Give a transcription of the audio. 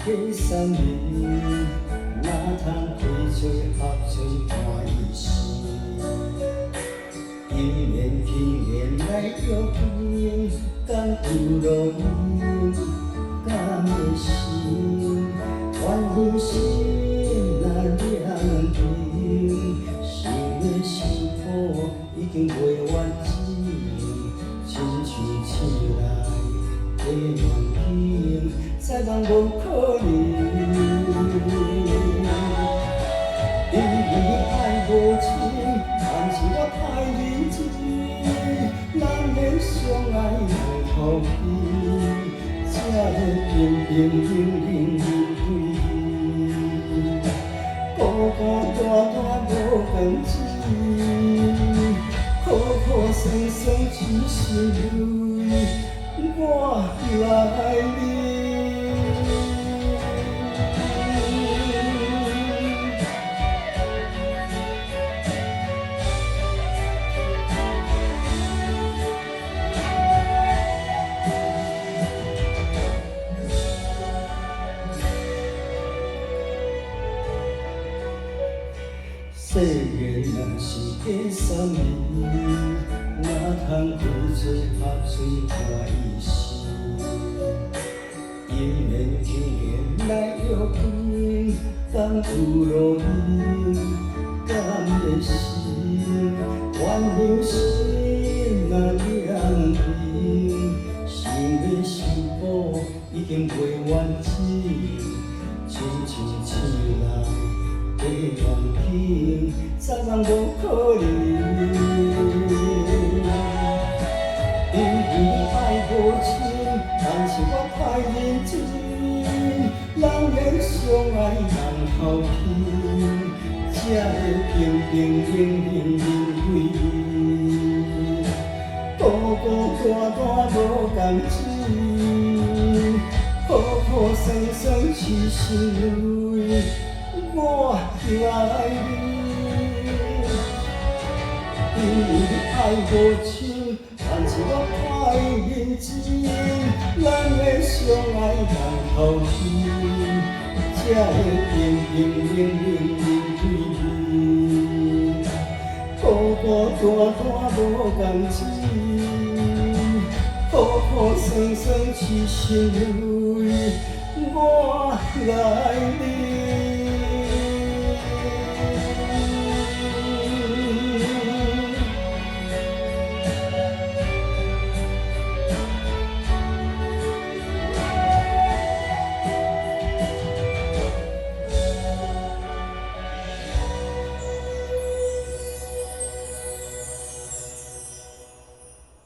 假三年，哪通花吹合吹看伊心？因缘轻缘来约见，敢有路用？敢会心？怨恨心若两平，想要想苦已经袂完整，亲像醒来的梦境，再人无可能。因为爱无情，但是我太认真，人的相爱难逃避，才会平平静静离开。孤孤单单无根枝，苦苦酸酸一心泪，我来你。世缘若是假三年，哪通花吹合吹看伊心？因缘轻缘来约见，敢有路用？敢会心？怨恨心若两平，想要想苦已经袂完整，亲像醒来的梦境，再人无可能。因为爱无情，但是我太认真，人的相爱难逃避，才会平平静静离开。孤孤单单无感情，苦苦酸酸一心泪，我来你。因为爱无情，但是我太认真，咱的相爱难逃避，才会平平静静离开。孤孤单单无感情，苦苦酸酸一心泪，我来你。